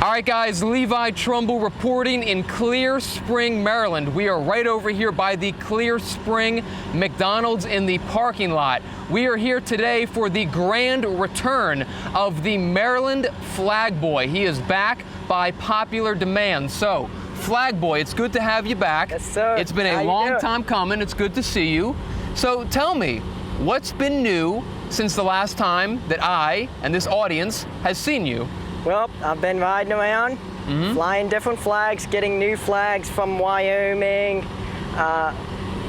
All right, guys, Levi Trumbull reporting in Clear Spring, Maryland. We are right over here by the Clear Spring McDonald's in the parking lot. We are here today for the grand return of the Maryland Flag Boy. He is back by popular demand. So, Flag Boy, it's good to have you back. Yes, sir. It's been a long time coming. It's good to see you. So tell me, what's been new since the last time that I and this audience has seen you? Well, I've been riding around, flying different flags, getting new flags from Wyoming,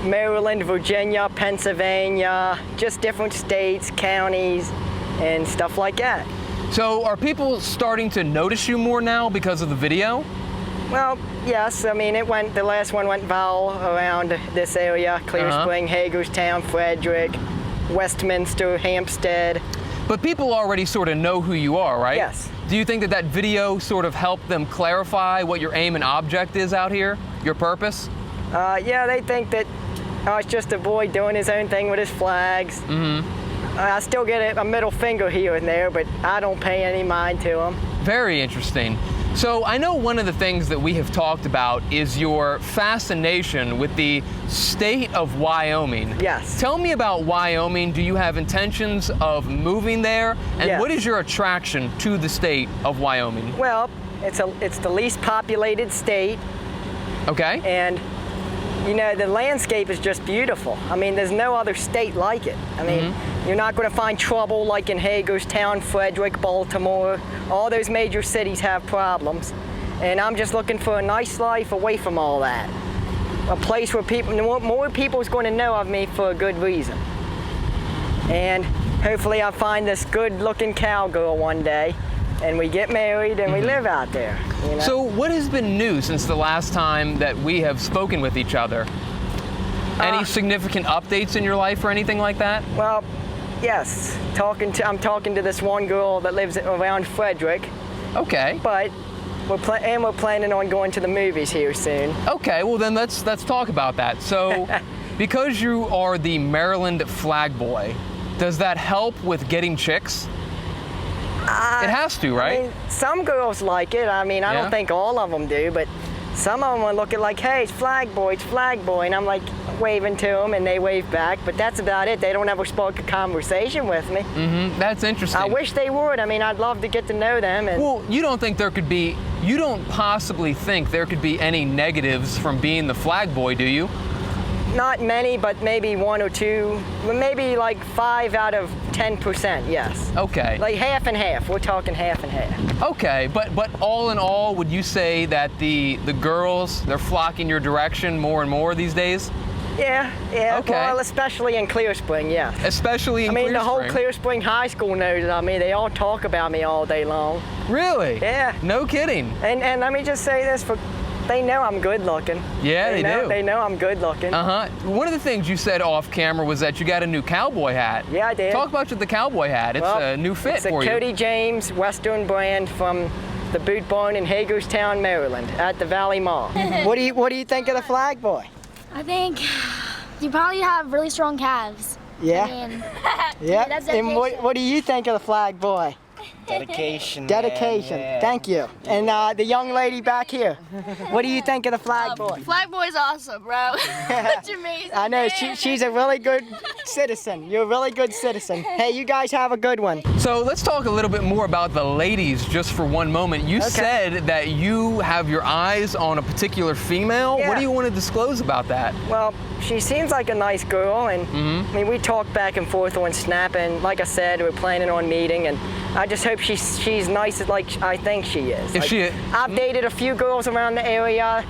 Maryland, Virginia, Pennsylvania, just different states, counties, and stuff like that. So are people starting to notice you more now because of the video? Well, yes. I mean, the last one went viral around this area: Clear Spring, Hagerstown, Frederick, Westminster, Hampstead. But people already sort of know who you are, right? Yes. Do you think that that video sort of helped them clarify what your aim and object is out here, your purpose? Yeah, they think that it's just a boy doing his own thing with his flags. I still get a middle finger here and there, but I don't pay any mind to them. Very interesting. So I know one of the things that we have talked about is your fascination with the state of Wyoming. Yes. Tell me about Wyoming. Do you have intentions of moving there? And Yes. What is your attraction to the state of Wyoming? Well, it's the least populated state, Okay. and you know, the landscape is just beautiful. I mean, there's no other state like it. I mean, you're not going to find trouble like in Hagerstown, Frederick, Baltimore. All those major cities have problems. And I'm just looking for a nice life away from all that. A place where more people is going to know of me for a good reason. And hopefully I'll find this good-looking cowgirl one day, and we get married and we live out there. You know? So what has been new since the last time that we have spoken with each other? Any significant updates in your life or anything like that? Well, yes. I'm talking to this one girl that lives around Frederick. Okay. But we're planning on going to the movies here soon. Okay, well then let's talk about that. So, because you are the Maryland Flag Boy, does that help with getting chicks? It has to, right? I mean, some girls like it. I mean, I don't think all of them do, but some of them will look at like, hey, it's Flag Boy, and I'm like waving to them, and they wave back, but that's about it. They don't ever spark a conversation with me. That's interesting. I wish they would. I mean, I'd love to get to know them. And Well, you don't possibly think there could be any negatives from being the Flag Boy, do you? not many, but maybe one or two, maybe like 5 out of 10%, yes. Okay. Like half and half. We're talking half and half. Okay, but all in all, would you say that the girls, they're flocking your direction more and more these days? Yeah. Okay. Well, especially in Clear Spring, yeah. Especially in Clear Spring. Clear The whole Spring. Clear Spring High School knows about me. They all talk about me all day long. Really? Yeah. No kidding. And let me just say this, they know I'm good looking. Yeah, they do. They know I'm good looking. One of the things you said off camera was that you got a new cowboy hat. Yeah, I did. Talk about the cowboy hat. It's a new fit for you. It's a Cody James Western brand from the Boot Barn in Hagerstown, Maryland, at the Valley Mall. What do you think of the Flag Boy? I think you probably have really strong calves. Yeah. I mean, yeah. that's And dedication. what do you think of the Flag Boy? Dedication. Dedication. Man, yeah. Thank you. And the young lady back here, what do you think of the Flag Boy? Flag Boy's awesome, bro. It's amazing. I know, she's a really good citizen. You're a really good citizen. Hey, you guys have a good one. So let's talk a little bit more about the ladies just for one moment. You said that you have your eyes on a particular female. Yeah. What do you want to disclose about that? Well, she seems like a nice girl, and I mean, we talk back and forth on Snap, and like I said, we're planning on meeting, and I just hope she's nice as like I think she is. I've dated a few girls around the area.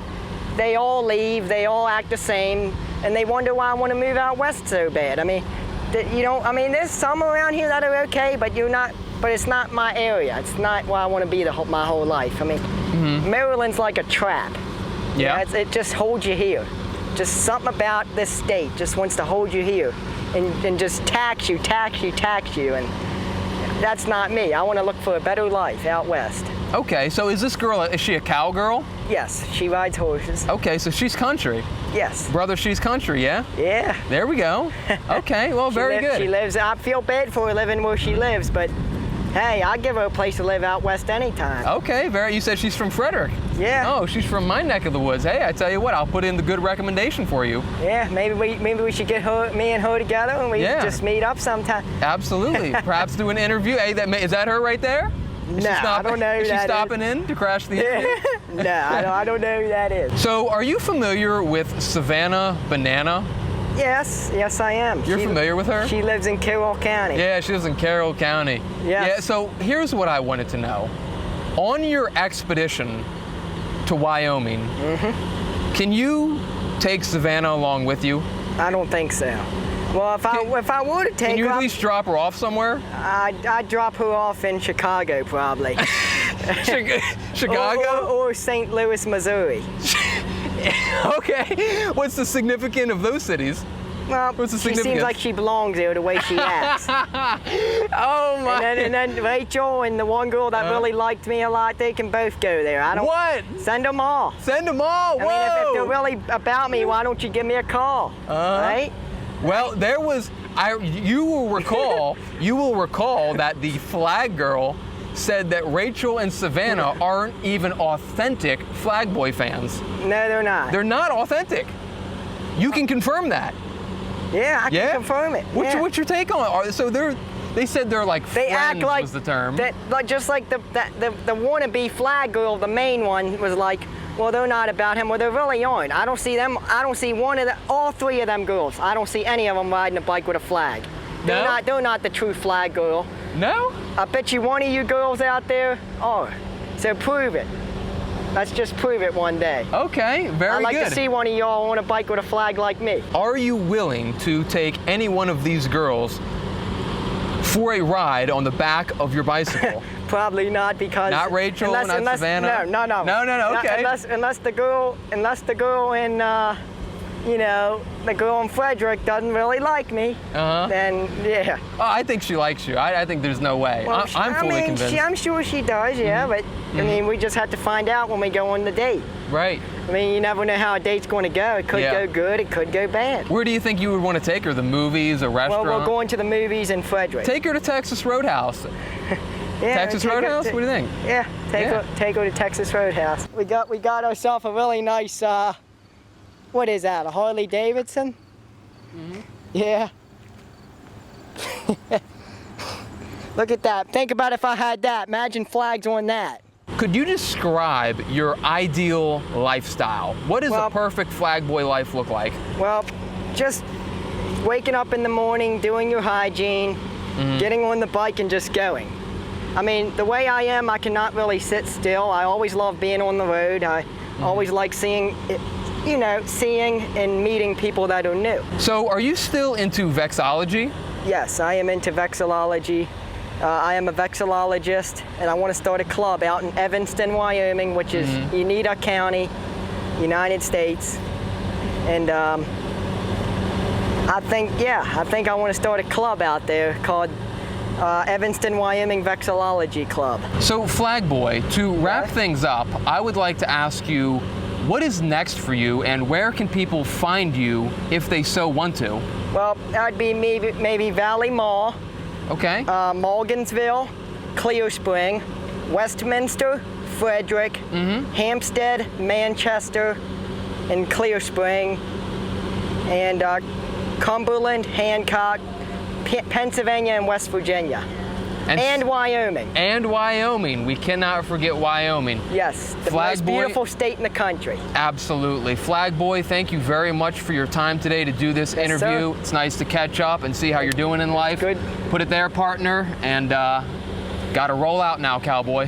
They all leave, they all act the same, and they wonder why I want to move out west so bad. I mean, there's some around here that are okay, but it's not my area. It's not where I want to be my whole life. I mean, Maryland's like a trap. Yeah. It just holds you here. Just something about this state just wants to hold you here and just tax you, and that's not me. I want to look for a better life out west. Okay, so is this girl, is she a cowgirl? Yes, she rides horses. Okay, so she's country. Yes. Brother, she's country, yeah? Yeah. There we go. Okay, well, very good. She lives, I feel bad for her living where she lives, but Hey, I'll give her a place to live out west anytime. Okay, you said she's from Frederick. Yeah. Oh, she's from my neck of the woods. Hey, I tell you what, I'll put in the good recommendation for you. Yeah, maybe we should get me and her together and we just meet up sometime. Absolutely. Perhaps do an interview. Hey, is that her right there? No, I don't know who is she that stopping in to crash the interview? No, I don't know who that is. So, are you familiar with Savannah Banana? Yes, I am. You're familiar with her? She lives in Carroll County. Yeah, she lives in Carroll County. Yes. Yeah, so here's what I wanted to know. On your expedition to Wyoming, can you take Savannah along with you? I don't think so. Well, if I were to take her, can you at least drop her off somewhere? I'd drop her off in Chicago, probably. Chicago? Or St. Louis, Missouri. Okay. What's the significance of those cities? Well, What's the she significance? seems like she belongs there the way she acts. Oh my! And then Rachel and the one girl that really liked me a lot, they can both go there. I don't. What? Send them all. Send them all. Whoa! I mean, if they're really about me, why don't you give me a call? Right? Well, there was. You will recall. You will recall that the flag girl said that Rachel and Savannah aren't even authentic Flag Boy fans. No, they're not. They're not authentic. You can confirm that. Yeah, I can confirm it. What's your take on it? So they said they're like they friends act like was the term. Just like the wannabe flag girl, the main one was like, well, they're not about him. Well, they really aren't. I don't see them. I don't see all three of them girls. I don't see any of them riding a bike with a flag. No? They're not the true flag girl. No? I bet you one of you girls out there are. So prove it. Let's just prove it one day. Okay, very good. I'd like to see one of y'all on a bike with a flag like me. Are you willing to take any one of these girls for a ride on the back of your bicycle? Probably not, because not Rachel, not Savannah. No. Okay. Unless the girl in the girl in Frederick doesn't really like me. Then yeah. Oh, I think she likes you. I think there's no way. Well, I'm fully convinced. I'm sure she does. Yeah, but I mean, we just have to find out when we go on the date. Right. I mean, you never know how a date's going to go. It could go good. It could go bad. Where do you think you would want to take her? The movies, a restaurant? Well, we're going to the movies in Frederick. Take her to Texas Roadhouse. Yeah, Texas Roadhouse? What do you think? Yeah, take her to Texas Roadhouse. We got ourselves a really nice, what is that, a Harley Davidson? Yeah. Look at that. Think about if I had that. Imagine flags on that. Could you describe your ideal lifestyle? What does a perfect flag boy life look like? Well, just waking up in the morning, doing your hygiene, getting on the bike and just going. I mean, the way I am, I cannot really sit still. I always love being on the road. I always like seeing and meeting people that are new. So are you still into vexillology? Yes, I am into vexillology. I am a vexillologist, and I want to start a club out in Evanston, Wyoming, which is Uinta County, United States. And I think I want to start a club out there called Evanston, Wyoming Vexillology Club. So, Flag Boy, to wrap things up, I would like to ask you, what is next for you, and where can people find you if they so want to? Well, that'd be maybe Valley Mall. Okay. Morgansville, Clear Spring, Westminster, Frederick, Hampstead, Manchester, and Clear Spring, and Cumberland, Hancock, Pennsylvania, and West Virginia. And Wyoming. And Wyoming. We cannot forget Wyoming. Yes, the most beautiful state in the country. Absolutely. Flag Boy, thank you very much for your time today to do this interview. Sir. It's nice to catch up and see how you're doing in life. Good. Put it there, partner, and got to roll out now, cowboy.